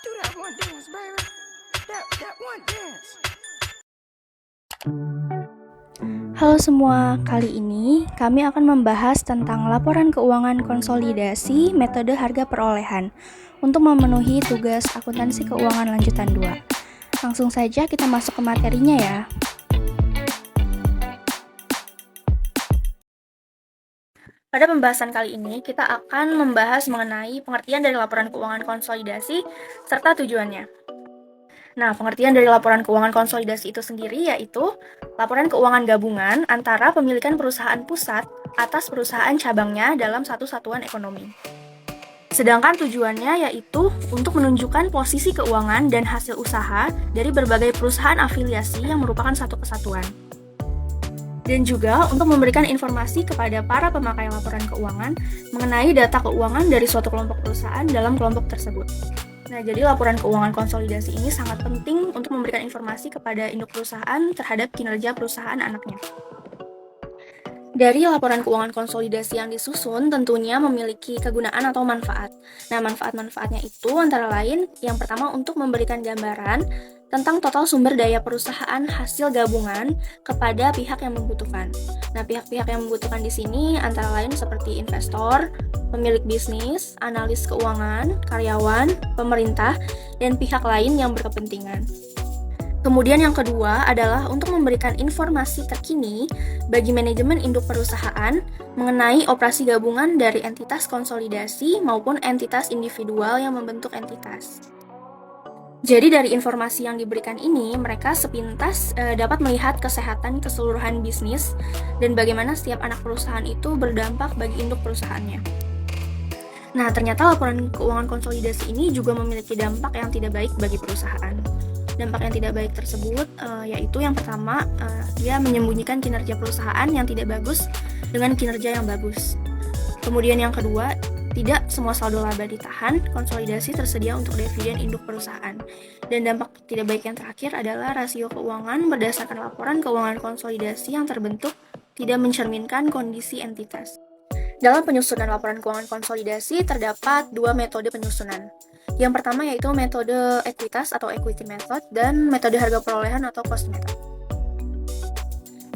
Do that one dance, baby. That one dance. Halo semua, kali ini kami akan membahas tentang laporan keuangan konsolidasi metode harga perolehan untuk memenuhi tugas akuntansi keuangan lanjutan 2. Langsung saja kita masuk ke materinya ya. Pada pembahasan kali ini, kita akan membahas mengenai pengertian dari laporan keuangan konsolidasi serta tujuannya. Nah, pengertian dari laporan keuangan konsolidasi itu sendiri yaitu laporan keuangan gabungan antara pemilikan perusahaan pusat atas perusahaan cabangnya dalam satu satuan ekonomi. Sedangkan tujuannya yaitu untuk menunjukkan posisi keuangan dan hasil usaha dari berbagai perusahaan afiliasi yang merupakan satu kesatuan. Dan juga untuk memberikan informasi kepada para pemakai laporan keuangan mengenai data keuangan dari suatu kelompok perusahaan dalam kelompok tersebut. Nah, jadi laporan keuangan konsolidasi ini sangat penting untuk memberikan informasi kepada induk perusahaan terhadap kinerja perusahaan anaknya. Dari laporan keuangan konsolidasi yang disusun tentunya memiliki kegunaan atau manfaat. Nah, manfaat-manfaatnya itu antara lain yang pertama untuk memberikan gambaran tentang total sumber daya perusahaan hasil gabungan kepada pihak yang membutuhkan. Nah, pihak-pihak yang membutuhkan di sini antara lain seperti investor, pemilik bisnis, analis keuangan, karyawan, pemerintah, dan pihak lain yang berkepentingan. Kemudian yang kedua adalah untuk memberikan informasi terkini bagi manajemen induk perusahaan mengenai operasi gabungan dari entitas konsolidasi maupun entitas individual yang membentuk entitas. Jadi dari informasi yang diberikan ini, mereka sepintas dapat melihat kesehatan keseluruhan bisnis dan bagaimana setiap anak perusahaan itu berdampak bagi induk perusahaannya. Nah, ternyata laporan keuangan konsolidasi ini juga memiliki dampak yang tidak baik bagi perusahaan. Dampak yang tidak baik tersebut yaitu yang pertama, dia menyembunyikan kinerja perusahaan yang tidak bagus dengan kinerja yang bagus. Kemudian yang kedua, tidak semua saldo laba ditahan, konsolidasi tersedia untuk dividen induk perusahaan. Dan dampak tidak baik yang terakhir adalah rasio keuangan berdasarkan laporan keuangan konsolidasi yang terbentuk tidak mencerminkan kondisi entitas. Dalam penyusunan laporan keuangan konsolidasi terdapat dua metode penyusunan. Yang pertama yaitu metode ekuitas atau equity method dan metode harga perolehan atau cost method.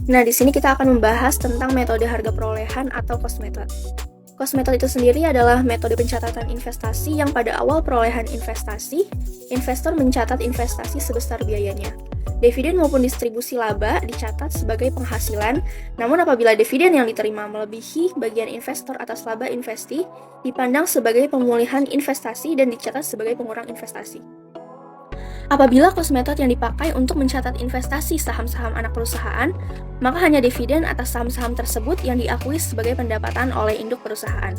Nah, di sini kita akan membahas tentang metode harga perolehan atau cost method. Cost method itu sendiri adalah metode pencatatan investasi yang pada awal perolehan investasi, investor mencatat investasi sebesar biayanya. Dividen maupun distribusi laba dicatat sebagai penghasilan, namun apabila dividen yang diterima melebihi bagian investor atas laba investi, dipandang sebagai pemulihan investasi dan dicatat sebagai pengurang investasi. Apabila cost method yang dipakai untuk mencatat investasi saham-saham anak perusahaan, maka hanya dividen atas saham-saham tersebut yang diakui sebagai pendapatan oleh induk perusahaan.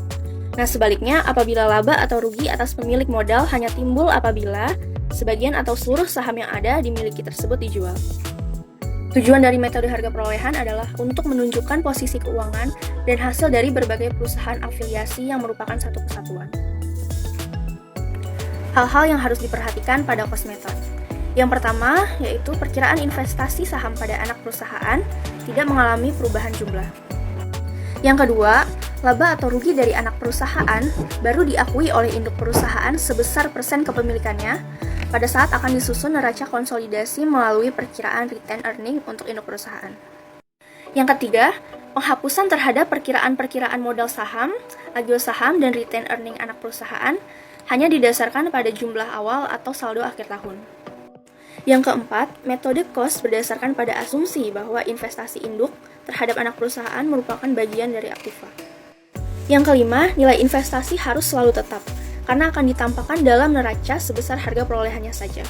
Nah, sebaliknya, apabila laba atau rugi atas pemilik modal hanya timbul apabila sebagian atau seluruh saham yang ada dimiliki tersebut dijual. Tujuan dari metode harga perolehan adalah untuk menunjukkan posisi keuangan dan hasil dari berbagai perusahaan afiliasi yang merupakan satu kesatuan. Hal-hal yang harus diperhatikan pada cost method. Yang pertama, yaitu perkiraan investasi saham pada anak perusahaan tidak mengalami perubahan jumlah. Yang kedua, laba atau rugi dari anak perusahaan baru diakui oleh induk perusahaan sebesar persen kepemilikannya pada saat akan disusun neraca konsolidasi melalui perkiraan retained earning untuk induk perusahaan. Yang ketiga, penghapusan terhadap perkiraan-perkiraan modal saham, agio saham, dan retained earning anak perusahaan hanya didasarkan pada jumlah awal atau saldo akhir tahun. Yang keempat, metode cost berdasarkan pada asumsi bahwa investasi induk terhadap anak perusahaan merupakan bagian dari aktiva. Yang kelima, nilai investasi harus selalu tetap, karena akan ditampakkan dalam neraca sebesar harga perolehannya saja.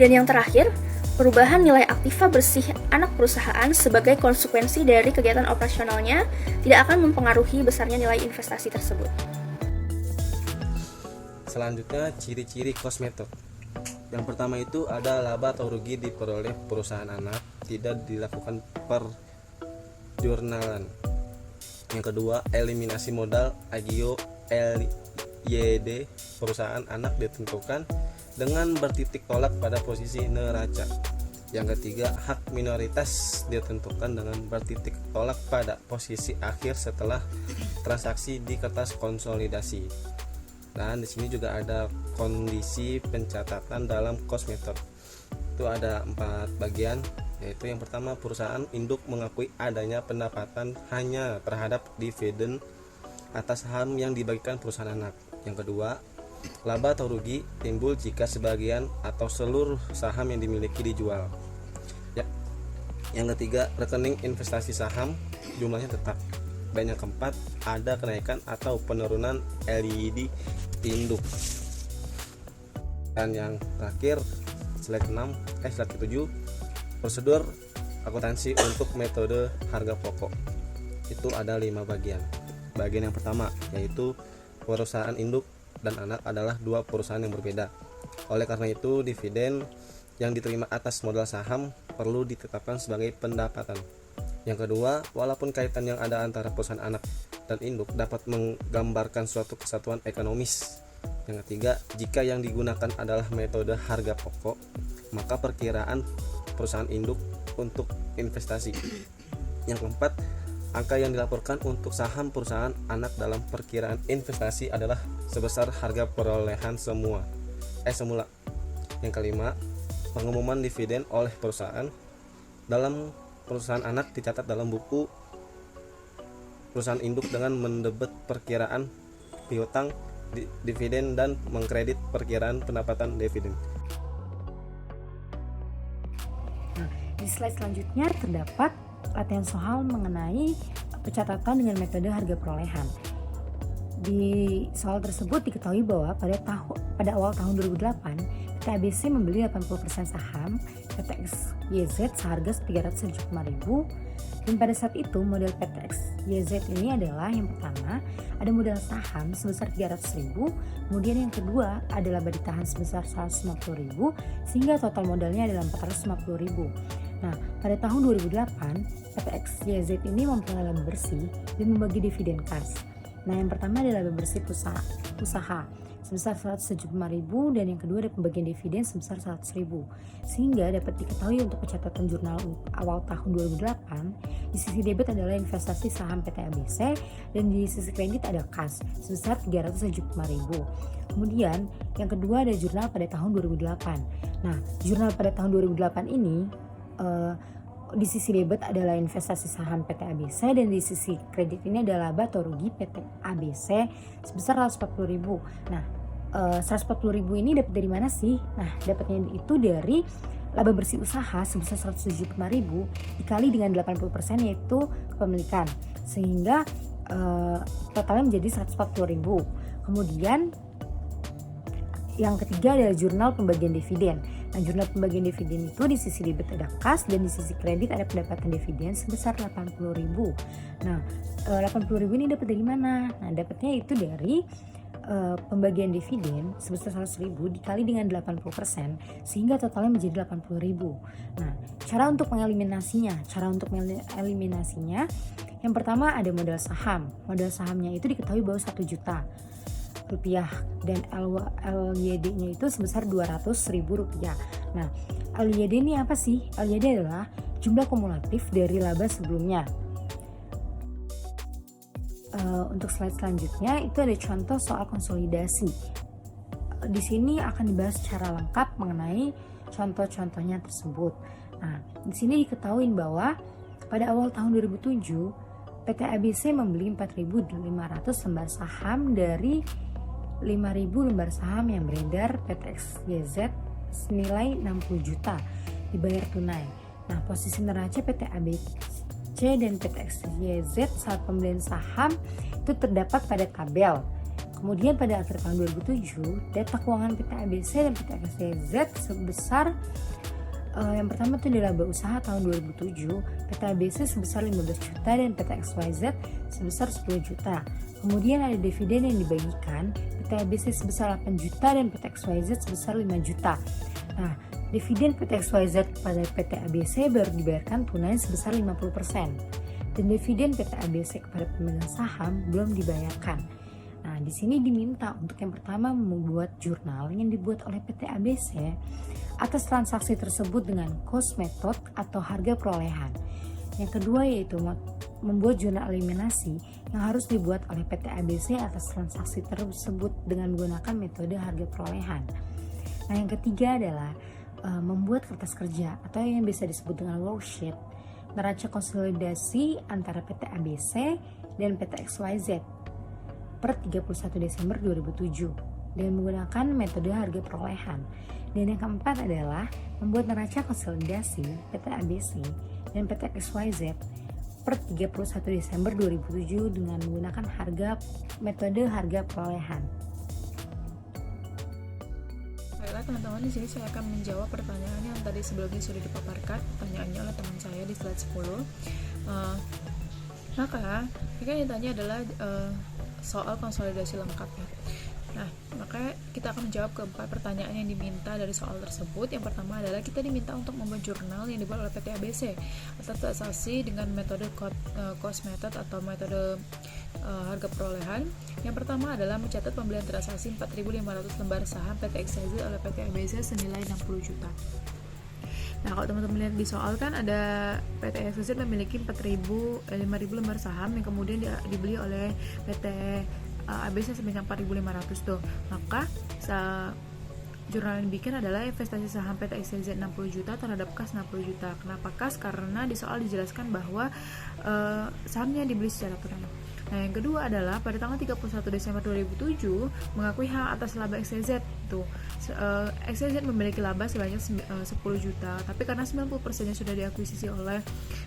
Dan yang terakhir, perubahan nilai aktiva bersih anak perusahaan sebagai konsekuensi dari kegiatan operasionalnya tidak akan mempengaruhi besarnya nilai investasi tersebut. Selanjutnya, ciri-ciri cost method. Yang pertama itu ada laba atau rugi diperoleh perusahaan anak, tidak dilakukan per jurnalan. Yang kedua, eliminasi modal agio LYD perusahaan anak ditentukan dengan bertitik tolak pada posisi neraca. Yang ketiga, hak minoritas ditentukan dengan bertitik tolak pada posisi akhir setelah transaksi di kertas konsolidasi. Dan di sini juga ada kondisi pencatatan dalam cost method. Itu ada 4 bagian, yaitu yang pertama, perusahaan induk mengakui adanya pendapatan hanya terhadap dividen atas saham yang dibagikan perusahaan anak. Yang kedua, laba atau rugi timbul jika sebagian atau seluruh saham yang dimiliki dijual. Ya. Yang ketiga, rekening investasi saham jumlahnya tetap. Dan yang keempat, ada kenaikan atau penurunan LID induk. Dan yang terakhir, slide 7, prosedur akuntansi untuk metode harga pokok. Itu ada 5 bagian. Bagian yang pertama yaitu perusahaan induk dan anak adalah 2 perusahaan yang berbeda. Oleh karena itu, dividen yang diterima atas modal saham perlu ditetapkan sebagai pendapatan. Yang kedua, walaupun kaitan yang ada antara perusahaan anak dan induk dapat menggambarkan suatu kesatuan ekonomis. Yang ketiga, jika yang digunakan adalah metode harga pokok, maka perkiraan perusahaan induk untuk investasi. Yang keempat, angka yang dilaporkan untuk saham perusahaan anak dalam perkiraan investasi adalah sebesar harga perolehan semula. Yang kelima, pengumuman dividen oleh perusahaan dalam perusahaan anak dicatat dalam buku perusahaan induk dengan mendebet perkiraan piutang dividen dan mengkredit perkiraan pendapatan dividen. Nah, di slide selanjutnya terdapat latihan soal mengenai pencatatan dengan metode harga perolehan. Di soal tersebut diketahui bahwa pada awal tahun 2008 PT ABC membeli 80% saham PTXYZ seharga Rp375.000, dan pada saat itu model PTXYZ ini adalah yang pertama ada modal saham sebesar Rp300.000, kemudian yang kedua adalah laba ditahan sebesar Rp150.000 sehingga total modalnya adalah Rp450.000. Nah, pada tahun 2008 PTXYZ ini memperoleh laba bersih dan membagi dividen kas. Nah, yang pertama adalah laba bersih usaha sebesar Rp175.000 dan yang kedua ada pembagian dividen sebesar Rp100.000. Sehingga dapat diketahui untuk pencatatan jurnal awal tahun 2008, di sisi debit adalah investasi saham PT ABC dan di sisi kredit ada kas sebesar Rp375.000. Kemudian yang kedua ada jurnal pada tahun 2008. Nah, jurnal pada tahun 2008 ini di sisi debit adalah investasi saham PT ABC dan di sisi kredit ini adalah laba atau rugi PT ABC sebesar Rp140.000. Nah, Rp140.000 ini dapat dari mana sih? Nah, dapatnya itu dari laba bersih usaha sebesar Rp175.000 dikali dengan 80% yaitu kepemilikan, sehingga totalnya menjadi Rp140.000. Kemudian yang ketiga adalah jurnal pembagian dividen. Nah, jurnal pembagian dividen itu di sisi debit ada kas dan di sisi kredit ada pendapatan dividen sebesar Rp80.000. Nah, Rp80.000 ini dapat dari mana? Nah, dapatnya itu dari pembagian dividen sebesar Rp100.000 dikali dengan 80% sehingga totalnya menjadi Rp80.000. Nah, cara untuk mengeliminasinya yang pertama ada modal saham. Modal sahamnya itu diketahui bahwa Rp1.000.000 dan LYD-nya itu sebesar Rp200.000. Nah, LYD ini apa sih? LYD adalah jumlah kumulatif dari laba sebelumnya. Untuk slide selanjutnya itu ada contoh soal konsolidasi. Di sini akan dibahas secara lengkap mengenai contoh-contohnya tersebut. Nah, di sini diketahui bahwa pada awal tahun 2007 PT ABC membeli 4.500 lembar saham dari 5.000 lembar saham yang beredar PTXYZ senilai 60 juta dibayar tunai. Nah, posisi neraca PT ABC dan PTXYZ saat pembelian saham itu terdapat pada tabel. Kemudian pada akhir tahun 2007, data keuangan PT ABC dan PTXYZ sebesar yang pertama itu adalah laba usaha tahun 2007, PT ABC sebesar 15 juta dan PT XYZ sebesar 10 juta. Kemudian ada dividen yang dibagikan, PT ABC sebesar 8 juta dan PT XYZ sebesar 5 juta. Nah, dividen PT XYZ kepada PT ABC baru dibayarkan tunai sebesar 50%. Dan dividen PT ABC kepada pemegang saham belum dibayarkan. Nah, di sini diminta untuk yang pertama membuat jurnal yang dibuat oleh PT ABC atas transaksi tersebut dengan cost method atau harga perolehan. Yang kedua yaitu membuat jurnal eliminasi yang harus dibuat oleh PT ABC atas transaksi tersebut dengan menggunakan metode harga perolehan. Nah, yang ketiga adalah membuat kertas kerja atau yang bisa disebut dengan worksheet neraca konsolidasi antara PT ABC dan PT XYZ per 31 Desember 2007 dengan menggunakan metode harga perolehan. Dan yang keempat adalah membuat neraca konsolidasi PT ABC dan PT XYZ per 31 Desember 2007 dengan menggunakan metode harga perolehan. Baiklah teman-teman, di sini saya akan menjawab pertanyaan yang tadi sebelumnya sudah dipaparkan pertanyaannya oleh teman saya di slide 10. Maka ini kan ditanya adalah soal konsolidasi lengkap ya. Nah, maka kita akan menjawab keempat pertanyaan yang diminta dari soal tersebut. Yang pertama adalah kita diminta untuk membuat jurnal yang dibuat oleh PT ABC atas transaksi dengan metode cost method atau metode harga perolehan. Yang pertama adalah mencatat pembelian transaksi 4.500 lembar saham PT XYZ oleh PT ABC senilai 60 juta. Nah, kalau teman-teman lihat di soal kan ada PT XYZ memiliki 5.000 lembar saham yang kemudian dibeli oleh PT ABC sebanyak 4.500 tuh. Maka jurnal yang dibikin adalah investasi saham PT XYZ 60 juta terhadap kas 60 juta. Kenapa kas? Karena di soal dijelaskan bahwa sahamnya dibeli secara tunai. Nah, yang kedua adalah pada tanggal 31 Desember 2007 mengakui hak atas laba XYZ tuh. XYZ memiliki laba sebanyak 10 juta, tapi karena 90%-nya sudah diakuisisi oleh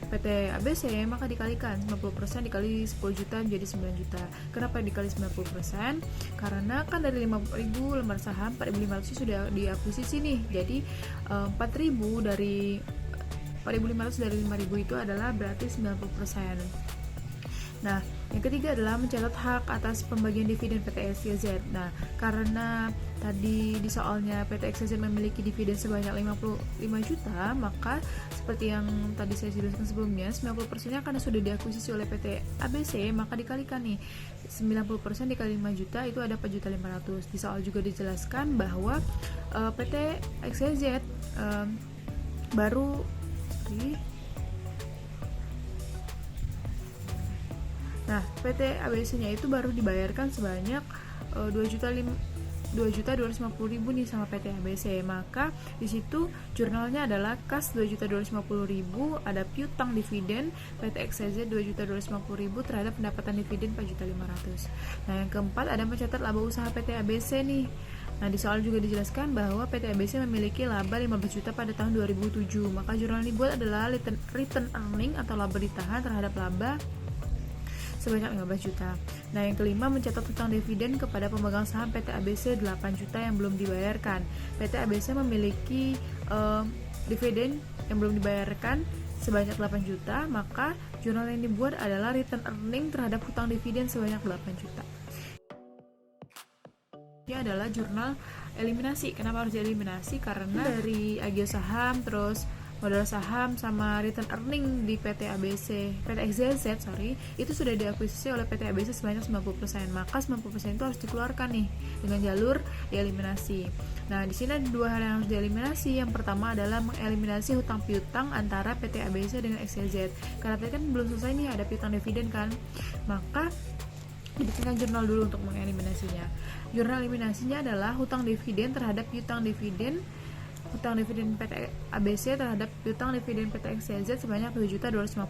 PT ABC, maka dikalikan 90% dikali 10 juta menjadi 9 juta. Kenapa dikali 90%? Karena kan dari 5.000 lembar saham 4.500 sudah diakuisisi nih. Jadi 4.000 dari 4.500 dari 5.000 itu adalah berarti 90%. Nah, yang ketiga adalah mencatat hak atas pembagian dividen PT XYZ. Nah, karena tadi di soalnya PT XYZ memiliki dividen sebanyak 55 juta, maka seperti yang tadi saya jelaskan sebelumnya, 90%-nya karena sudah diakuisisi oleh PT ABC, maka dikalikan nih 90% dikali 5 juta itu ada 4.500.000. Di soal juga dijelaskan bahwa PT XYZ PT ABC-nya itu baru dibayarkan sebanyak 2.250.000 nih sama PT ABC. Maka di situ jurnalnya adalah kas 2.250.000, ada piutang dividen PT XYZ 2.250.000 terhadap pendapatan dividen 4.500.000. Nah, yang keempat ada mencatat laba usaha PT ABC nih. Nah, di soal juga dijelaskan bahwa PT ABC memiliki laba 15 juta pada tahun 2007. Maka jurnal yang dibuat adalah return earning atau laba ditahan terhadap laba sebanyak 15 juta. Nah, yang kelima mencatat hutang dividen kepada pemegang saham PT ABC 8 juta yang belum dibayarkan. PT ABC memiliki dividen yang belum dibayarkan sebanyak 8 juta, maka jurnal yang dibuat adalah return earning terhadap hutang dividen sebanyak 8 juta. Ini adalah jurnal eliminasi. Kenapa harus dieliminasi? Karena dari agio saham, terus modal saham sama return earning di PT XYZ itu sudah diakuisisi oleh PT ABC sebanyak 90%. Maka 90% itu harus dikeluarkan nih dengan jalur dieliminasi. Nah, di sini ada dua hal yang harus dieliminasi. Yang pertama adalah mengeliminasi hutang piutang antara PT ABC dengan XYZ. Karena tadi kan belum selesai nih ada piutang dividen kan. Maka dibikinkan jurnal dulu untuk mengeliminasinya. Jurnal eliminasinya adalah hutang dividen terhadap piutang dividen, hutang dividen PT ABC terhadap piutang dividen PT XYZ sebanyak 2.250.000.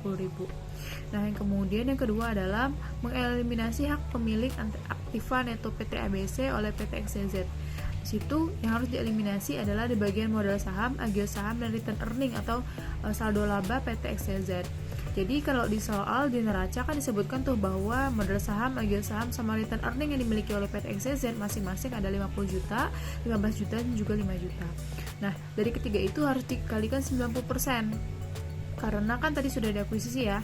Nah, yang kemudian yang kedua adalah mengeliminasi hak pemilik aktiva neto PT ABC oleh PT XYZ. Di situ yang harus dieliminasi adalah di bagian modal saham, agio saham, dan return earning atau saldo laba PT XYZ. Jadi kalau di soal di neraca kan disebutkan tuh bahwa modal saham, agio saham, sama return earning yang dimiliki oleh PT XYZ masing-masing ada 50 juta, 15 juta, dan juga 5 juta. Nah, dari ketiga itu harus dikalikan 90%. Karena kan tadi sudah diakuisisi ya.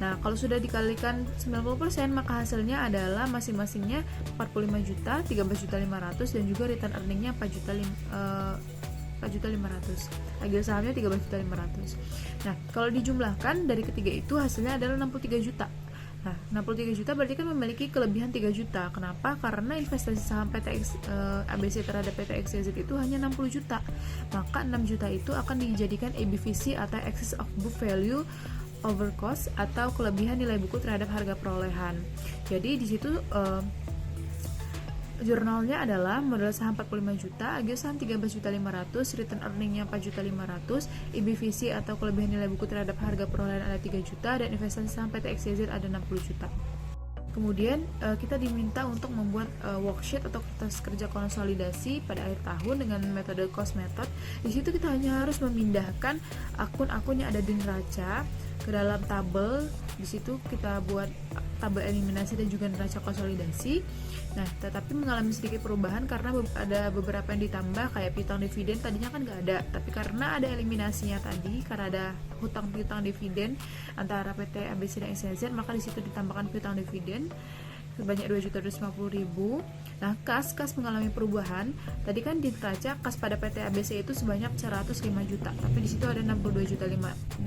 Nah, kalau sudah dikalikan 90%, maka hasilnya adalah masing-masingnya 45 juta, 13.500.000, dan juga return earningnya 4.500.000. Agio sahamnya 13.500.000. Nah, kalau dijumlahkan dari ketiga itu hasilnya adalah 63 juta. Nah, 63 juta berarti kan memiliki kelebihan 3 juta. Kenapa? Karena investasi saham PT ABC terhadap PT XYZ itu hanya 60 juta. Maka 6 juta itu akan dijadikan EBVC atau excess of book value over cost atau kelebihan nilai buku terhadap harga perolehan. Jadi di situ jurnalnya adalah modal saham 45 juta, agio saham 13.500.000, return earningnya 4.500.000, EBVC atau kelebihan nilai buku terhadap harga perolehan ada 3 juta, dan investasi saham PT XYZ ada 60 juta. Kemudian kita diminta untuk membuat worksheet atau kertas kerja konsolidasi pada akhir tahun dengan metode cost method. Di situ kita hanya harus memindahkan akun-akun yang ada di neraca ke dalam tabel. Di situ kita buat tabel eliminasi dan juga neraca konsolidasi. Nah, tetapi mengalami sedikit perubahan karena ada beberapa yang ditambah, kayak piutang dividen tadinya kan nggak ada, tapi karena ada eliminasinya tadi, karena ada hutang piutang dividen antara PT ABC dan XYZ, maka di situ ditambahkan piutang dividen sebanyak 2.250.000. Nah, kas mengalami perubahan. Tadi kan di neraca kas pada PT ABC itu sebanyak 105 juta, tapi di situ ada 62.250.000.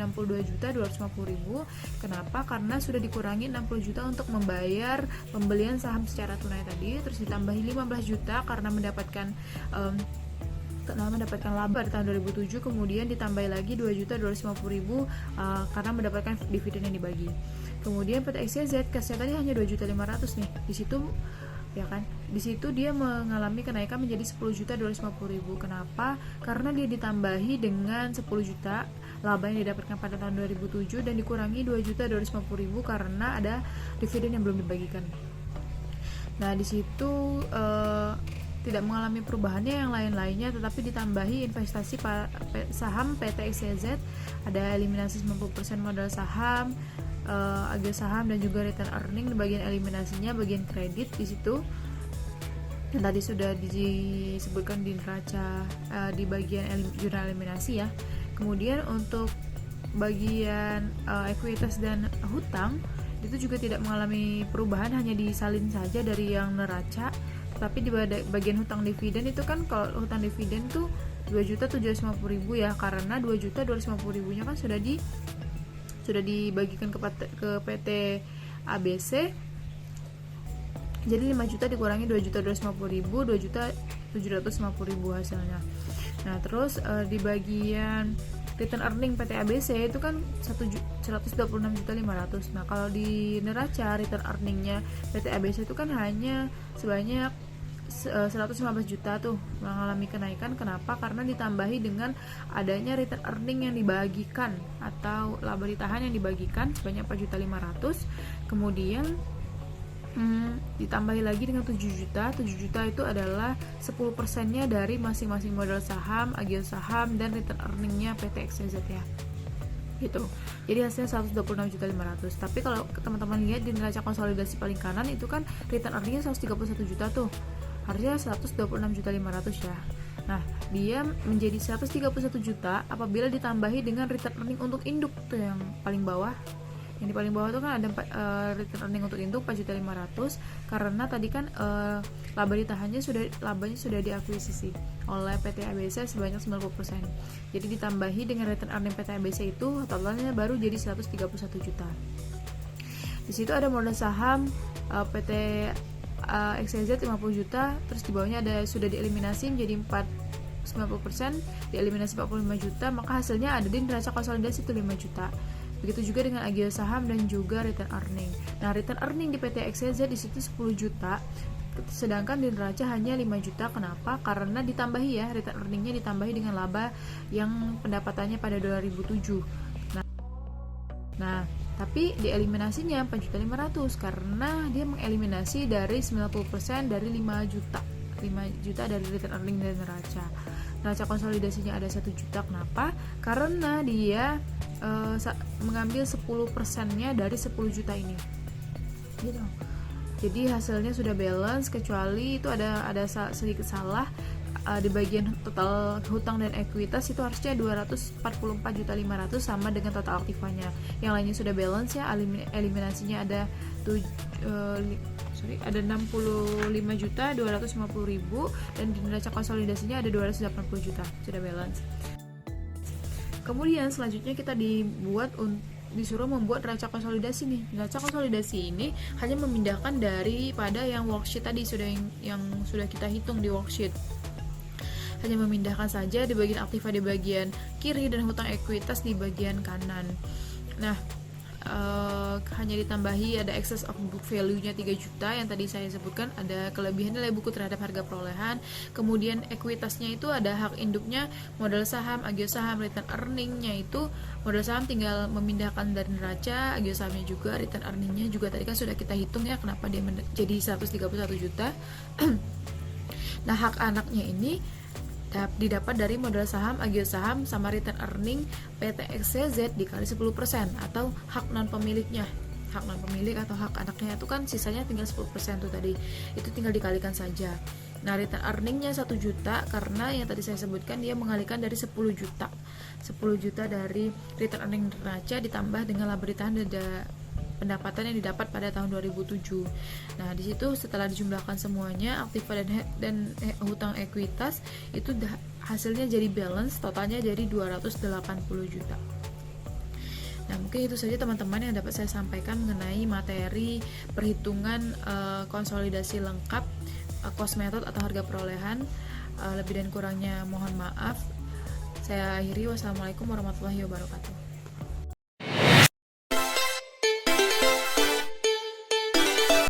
Kenapa? Karena sudah dikurangi 60 juta untuk membayar pembelian saham secara tunai tadi, terus ditambahi 15 juta karena mendapatkan laba di tahun 2007, kemudian ditambahi lagi 2.250.000 karena mendapatkan dividen yang dibagi. Kemudian PT XYZ kasnya tadi hanya 2.500.000 nih. Di situ ya kan, di situ dia mengalami kenaikan menjadi 10.250.000. Kenapa? Karena dia ditambahi dengan 10 juta laba yang didapatkan pada tahun 2007 dan dikurangi 2.250.000 karena ada dividen yang belum dibagikan. Nah, di situ tidak mengalami perubahannya yang lain-lainnya, tetapi ditambahi investasi saham PT XYZ, ada eliminasi 90% modal saham, agio saham, dan juga return earning di bagian eliminasinya, bagian kredit di situ. Dan tadi sudah disebutkan di neraca di bagian jurnal eliminasi ya. Kemudian untuk bagian ekuitas dan hutang itu juga tidak mengalami perubahan, hanya disalin saja dari yang neraca. Tapi di bagian hutang dividen itu kan, kalau hutang dividen tuh 2.750.000 ya, karena 2.250.000 nya kan sudah dibagikan ke PT ABC. Jadi 5 juta dikurangi 2.250.000, 2.750.000 hasilnya. Nah, terus di bagian return earning PT ABC itu kan 126.500.000. Nah, kalau di neraca return earningnya PT ABC itu kan hanya sebanyak 115 juta tuh, mengalami kenaikan. Kenapa? Karena ditambahi dengan adanya return earning yang dibagikan atau laba ditahan yang dibagikan sebanyak 4.500.000. Kemudian ditambahi lagi dengan 7 juta. 7 juta itu adalah 10%-nya dari masing-masing modal saham, agio saham, dan return earningnya PT XYZ ya. Gitu. Jadi hasilnya 126.500.000. Tapi kalau teman-teman lihat di neraca konsolidasi paling kanan itu kan return earningnya 131 juta tuh. Harusnya 126.500.000 ya. Nah, dia menjadi 131 juta apabila ditambahi dengan return earning untuk induk tuh yang paling bawah. Yang di paling bawah itu kan ada return earning untuk induk 4.500.000 karena tadi kan laba ditahannya labanya sudah diakuisisi oleh PT ABC sebanyak 90%. Jadi ditambahi dengan return earning PT ABC itu totalnya baru jadi 131 juta. Di situ ada modal saham PT XYZ 50 juta, terus di bawahnya ada sudah dieliminasi menjadi 90%, dieliminasi 45 juta, maka hasilnya ada di neraca konsolidasi itu 5 juta. Begitu juga dengan agio saham dan juga return earning. Nah, return earning di PT XYZ di situ 10 juta, sedangkan di neraca hanya 5 juta. Kenapa? Karena ditambahi ya, return earningnya ditambahi dengan laba yang pendapatannya pada 2007. Nah, tapi dieliminasinya 4.500.000 karena dia mengeliminasi dari 90% dari 5 juta dari return earning dan neraca. Neraca konsolidasinya ada 1 juta. Kenapa? Karena dia mengambil 10%-nya dari 10 juta ini. Gitu. Jadi hasilnya sudah balance, kecuali itu ada sedikit salah di bagian total hutang dan ekuitas itu harusnya 244.500.000 sama dengan total aktifanya. Yang lainnya sudah balance ya, eliminasinya ada 65.250.000 dan di neraca konsolidasinya ada 280 juta, sudah balance. Kemudian selanjutnya kita disuruh membuat neraca konsolidasi nih. Neraca konsolidasi ini hanya memindahkan daripada yang worksheet tadi yang sudah kita hitung di worksheet. Hanya memindahkan saja di bagian aktiva di bagian kiri dan hutang ekuitas di bagian kanan. Nah, hanya ditambahi ada excess of book value-nya 3 juta yang tadi saya sebutkan, ada kelebihan nilai buku terhadap harga perolehan, kemudian ekuitasnya itu ada hak induknya, modal saham, agio saham, return earning-nya itu modal saham tinggal memindahkan dari neraca, agio sahamnya juga, return earning-nya juga tadi kan sudah kita hitung ya kenapa dia jadi 131 juta. Nah, hak anaknya ini didapat dari modal saham, agio saham, sama return earning PTXCZ dikali 10% atau hak non pemiliknya. Hak non pemilik atau hak anaknya itu kan sisanya tinggal 10% tuh tadi. Itu tinggal dikalikan saja. Nah, return earningnya 1 juta karena yang tadi saya sebutkan dia mengalihkan dari 10 juta. 10 juta dari return earning neraca ditambah dengan laba ditahan pendapatan yang didapat pada tahun 2007. Nah, di situ setelah dijumlahkan semuanya, aktiva dan hutang ekuitas itu hasilnya jadi balance, totalnya jadi 280 juta. Nah, mungkin itu saja teman-teman yang dapat saya sampaikan mengenai materi perhitungan konsolidasi lengkap cost method atau harga perolehan. Lebih dan kurangnya mohon maaf. Saya akhiri. Wassalamualaikum warahmatullahi wabarakatuh.